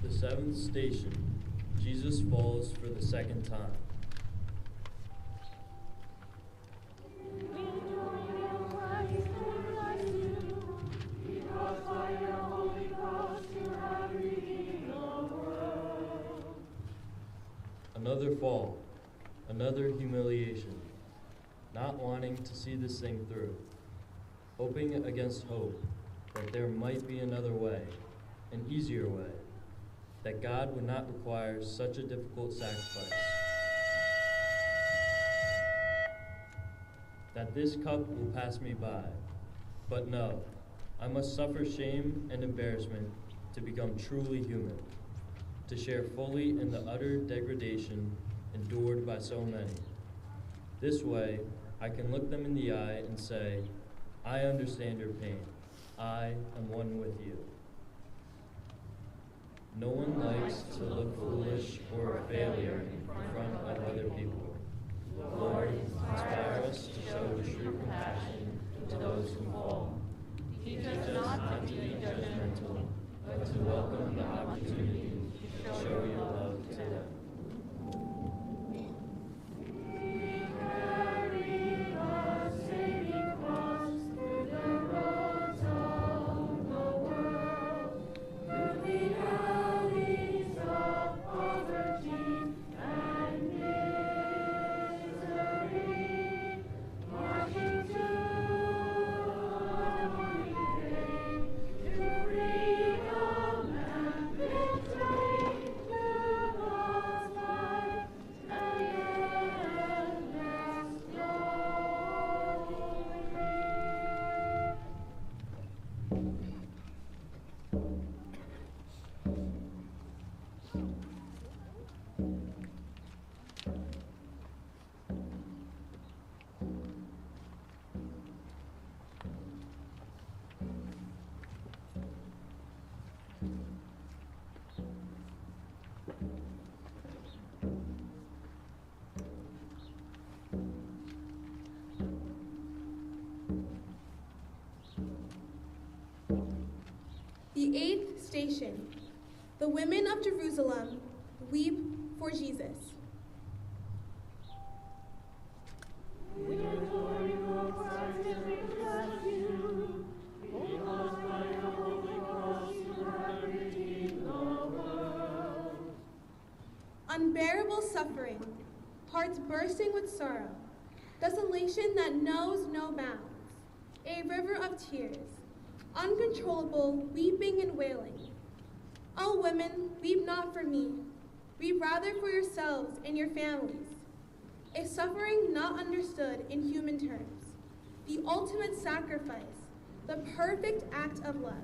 The seventh station, Jesus falls for the second time. Another fall, another humiliation, not wanting to see this thing through, hoping against hope that there might be another way, an easier way, that God would not require such a difficult sacrifice, that this cup will pass me by. But no, I must suffer shame and embarrassment to become truly human, to share fully in the utter degradation endured by so many. This way, I can look them in the eye and say, I understand your pain. I am one with you. No one likes to look foolish or a failure in front of other people. Lord, inspire us to show true compassion to those who fall. Teach us not to be judgmental, but to welcome the opportunity to show your love to them. The eighth station, the women of Jerusalem weep for Jesus. We adore you, O Christ, and we bless you, because by your holy cross you have redeemed the world. Unbearable suffering, hearts bursting with sorrow, desolation that knows no bounds, a river of tears, uncontrollable weeping and wailing. O women, weep not for me, weep rather for yourselves and your families. A suffering not understood in human terms, the ultimate sacrifice, the perfect act of love,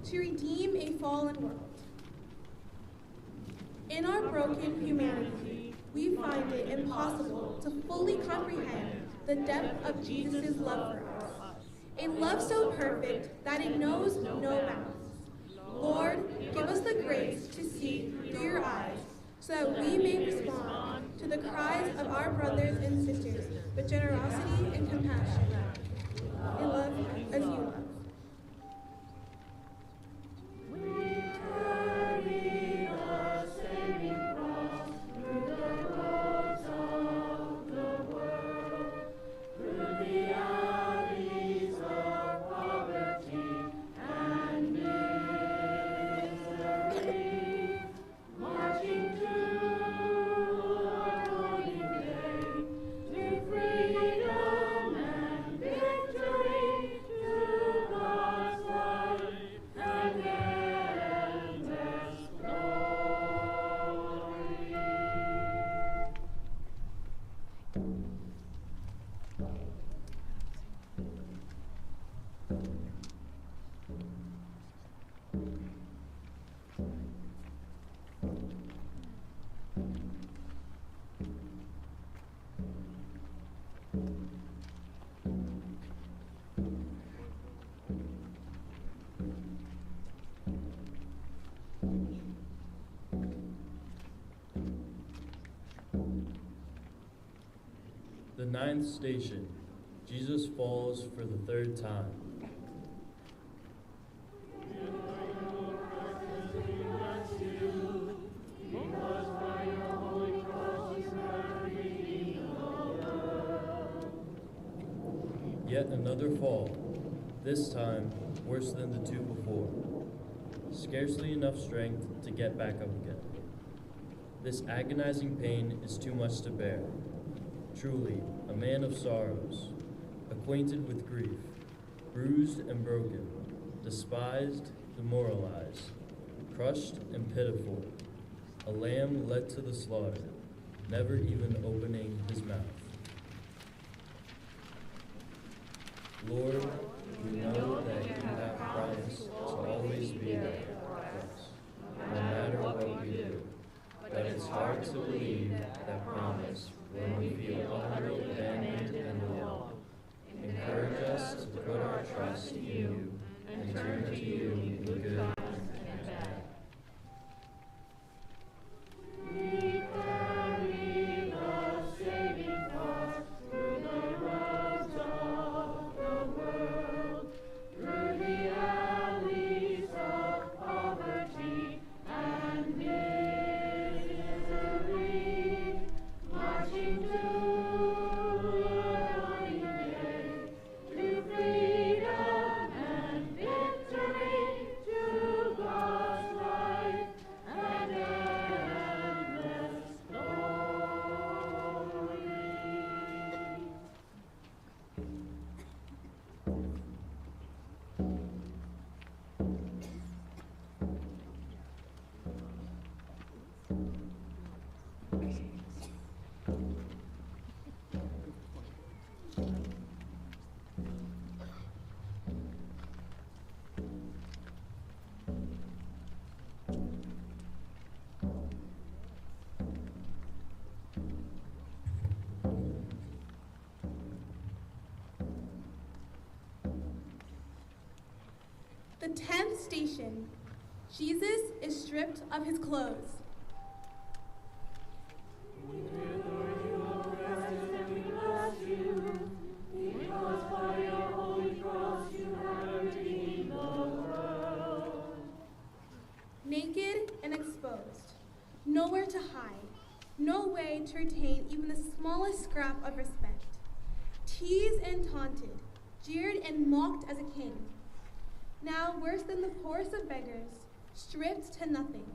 to redeem a fallen world. In our broken humanity, we find it impossible to fully comprehend the depth of Jesus' love for us, a love so perfect that it knows no bounds. Lord, give us the grace to see through your eyes, so that we may respond to the cries of our brothers and sisters with generosity and compassion, in love as you love. The ninth station, Jesus falls for the third time. Yet another fall, this time worse than the two before. Scarcely enough strength to get back up again. This agonizing pain is too much to bear. Truly, a man of sorrows, acquainted with grief, bruised and broken, despised, demoralized, crushed and pitiful, a lamb led to the slaughter, never even opening his mouth. Lord, we know that you have promised to always be there for us, no matter what we do. But it's hard to believe that promise when we feel utterly abandoned and alone. Encourage us to put our trust in you and turn to you in good and bad. We carry the saving cross through the roads of the world, through the alleys of poverty and misery, marching to a dawning day, to freedom and victory, to God's life and endless glory. The 10th station. Jesus is stripped of his clothes. We adore you, O Christ, and we bless you, because by your holy cross you have redeemed the world. Naked and exposed, nowhere to hide, no way to retain even the smallest scrap of respect. Teased and taunted, jeered and mocked as a king. Now worse than the poorest of beggars, stripped to nothing.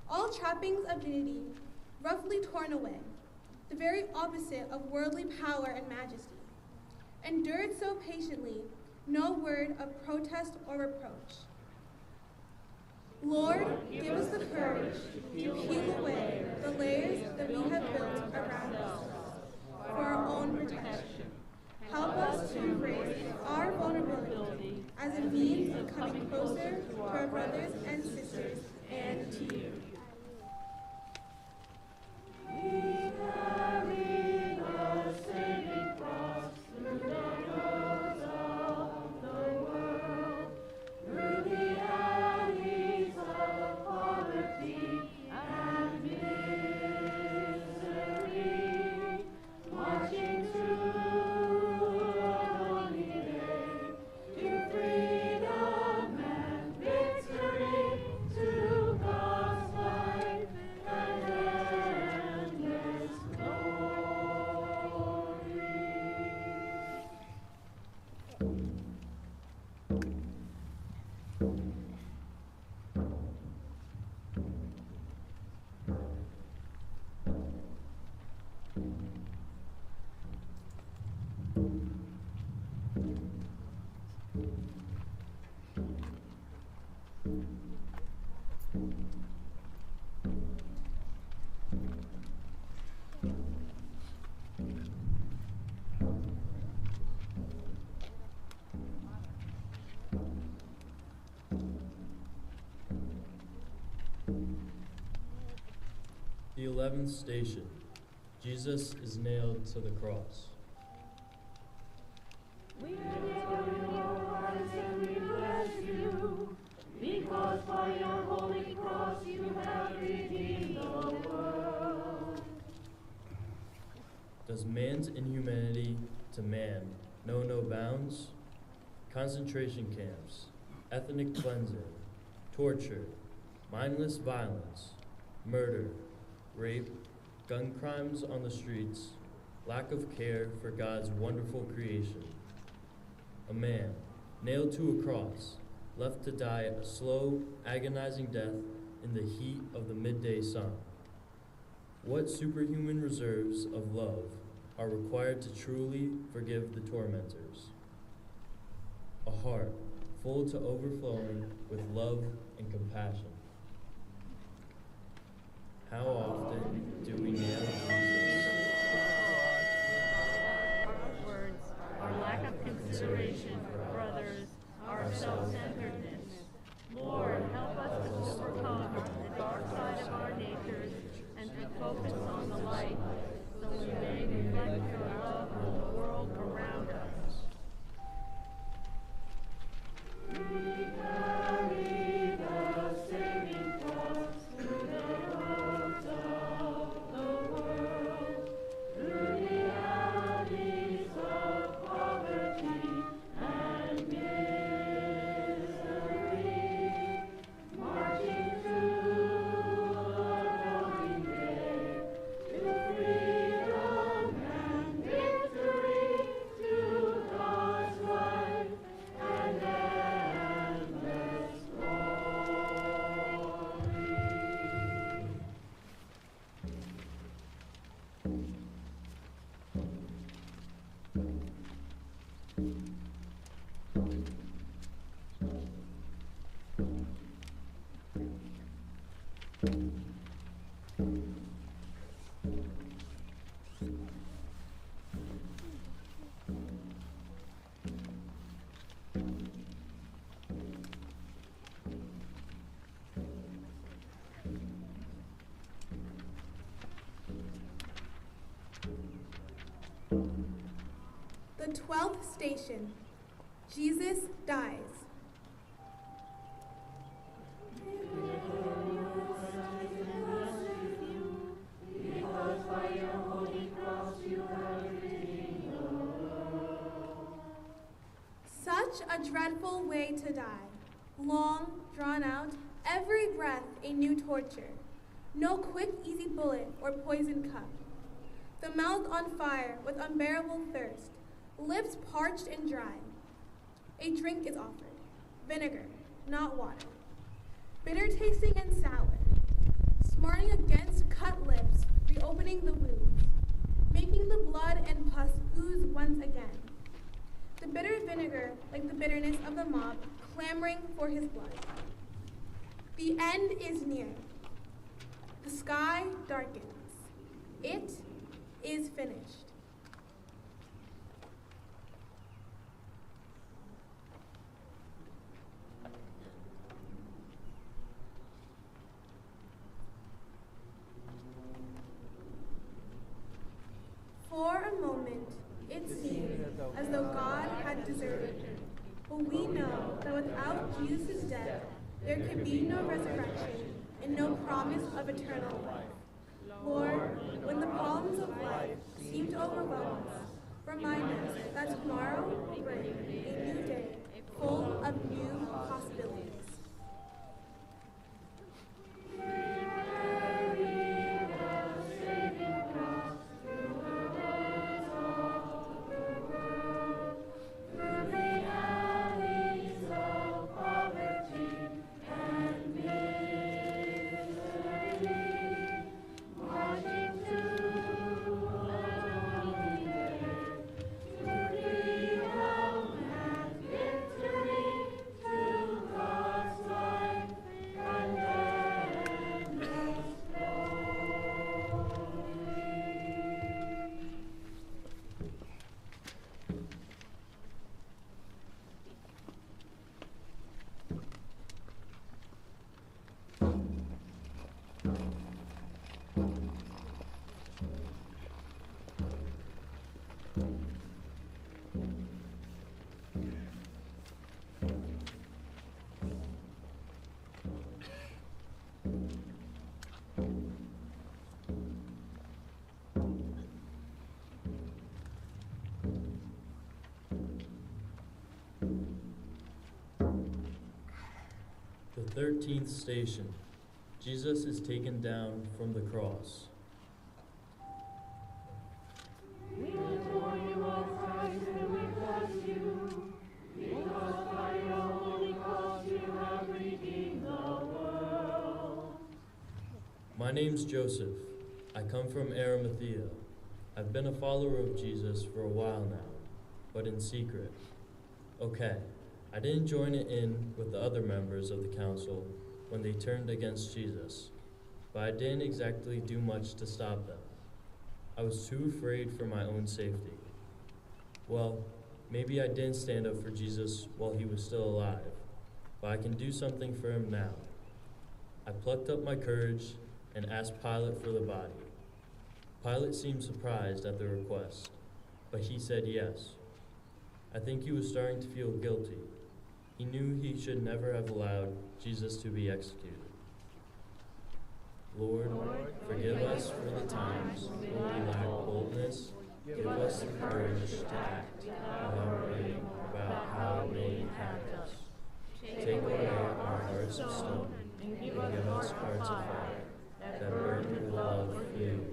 All trappings of dignity roughly torn away, the very opposite of worldly power and majesty. Endured so patiently, no word of protest or reproach. Lord, give us the courage to peel away the layers that we have built around us for our own protection. Help us to embrace our vulnerability as a means of coming closer to our brothers and sisters and to you. We carry the saving cross through the roads of the world, through the alleys of poverty and misery, marching to a dawning day, to freedom and victory, to God's life and endless glory. The 11th station. Jesus is nailed to the cross. We adore you, O Christ, and we bless you, because by your holy cross you have redeemed the world. Does man's inhumanity to man know no bounds? Concentration camps, ethnic cleansing, torture, mindless violence, murder, rape, gun crimes on the streets, lack of care for God's wonderful creation. A man, nailed to a cross, left to die a slow, agonizing death in the heat of the midday sun. What superhuman reserves of love are required to truly forgive the tormentors? A heart full to overflowing with love and compassion. How often do we nail Jesus? Our words, our lack of consideration for others, our self-centeredness. Lord, help us to overcome the dark side of our natures and to focus on the light so we may reflect your love on the world around us. We carry the saving cross through the roads of the world, through the alleys of poverty and misery, marching through the dawning day to freedom and victory, to God's light and endless glory. The 12th station. Jesus dies. Because by your holy cross you have redeemed the world. Such a dreadful way to die. Long, drawn out, every breath a new torture. No quick, easy bullet or poison cup. The mouth on fire with unbearable thirst, lips parched and dry. A drink is offered, vinegar, not water. Bitter tasting and sour, smarting against cut lips, reopening the wounds, making the blood and pus ooze once again. The bitter vinegar, like the bitterness of the mob, clamoring for his blood. The end is near. The sky darkens. It is finished. For a moment, it seemed as though God had deserted. But we know that without Jesus' death, there could be no resurrection and no promise of eternal life. Lord, when the problems of life seem to overwhelm us, remind us that tomorrow will bring a new day full of new possibilities. Victory. The 13th station. Jesus is taken down from the cross. We adore you, O Christ, and we bless you, because by your holy cross you have redeemed the world. My name's Joseph. I come from Arimathea. I've been a follower of Jesus for a while now, but in secret. Okay, I didn't join it in with the other members of the council when they turned against Jesus, but I didn't exactly do much to stop them. I was too afraid for my own safety. Well, maybe I didn't stand up for Jesus while he was still alive, but I can do something for him now. I plucked up my courage and asked Pilate for the body. Pilate seemed surprised at the request, but he said yes. I think he was starting to feel guilty. He knew he should never have allowed Jesus to be executed. Lord, forgive us for the times when we lack boldness. Give us the courage to act without worrying about how it may impact us. Take away our hearts of stone and give us hearts of fire that burn with love for you.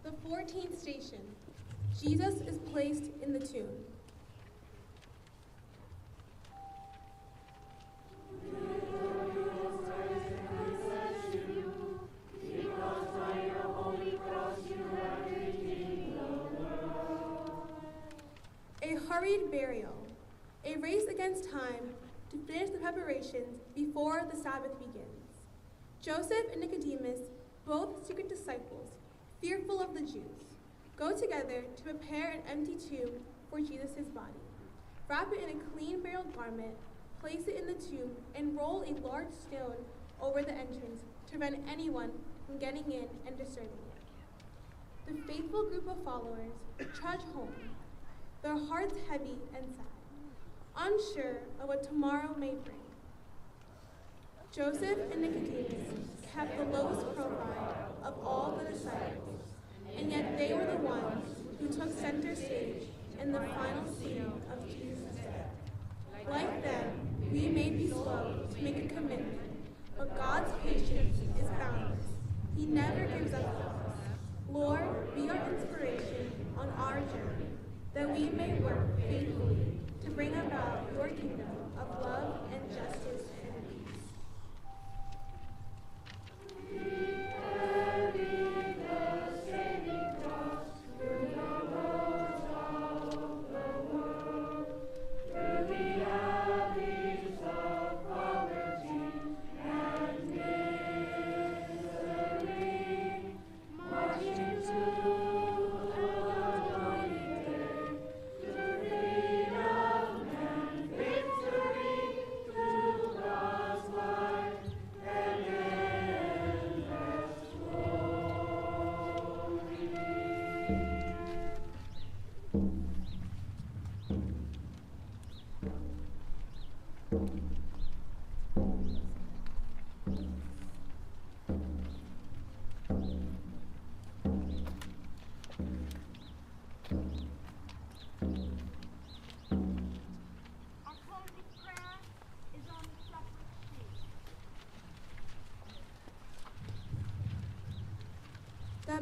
The 14th station. Jesus is placed in the tomb. A hurried burial, a race against time to finish the preparations before the Sabbath begins. Joseph and Nicodemus, both secret disciples, fearful of the Jews, go together to prepare an empty tomb for Jesus' body. Wrap it in a clean burial garment, place it in the tomb, and roll a large stone over the entrance to prevent anyone from getting in and disturbing it. The faithful group of followers trudge home, their hearts heavy and sad, unsure of what tomorrow may bring. Joseph and Nicodemus kept the lowest profile of all the disciples, and yet they were the ones who took center stage in the final scene of Jesus' death. Like them, we may be slow to make a commitment, but God's patience is boundless. He never gives up on us. Lord, be our inspiration on our journey, that we may work faithfully to bring about your kingdom of love and justice and peace.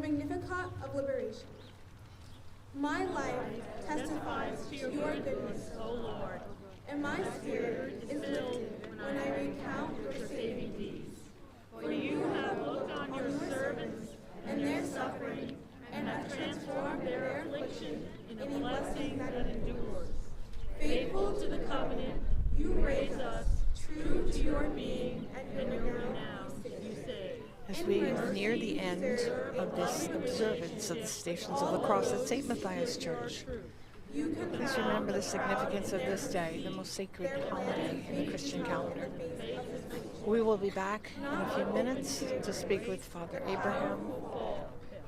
Magnificat of liberation. My life testifies to your goodness, O Lord. and my spirit is lifted when I recount your saving deeds. For you have looked on your servants and their suffering, and have transformed their affliction in a blessing that endures. Faithful to the covenant, you raise us, true to your being, and your renown, you say. As we near the end of this observance of the Stations of the Cross at St. Matthias Church, please remember the significance of this day, the most sacred holiday in the Christian calendar. We will be back in a few minutes to speak with Father Abraham,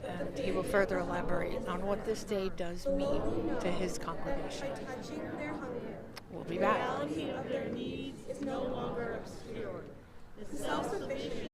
and he will further elaborate on what this day does mean to his congregation. We'll be back. The reality of their needs is no longer obscure. The self-sufficient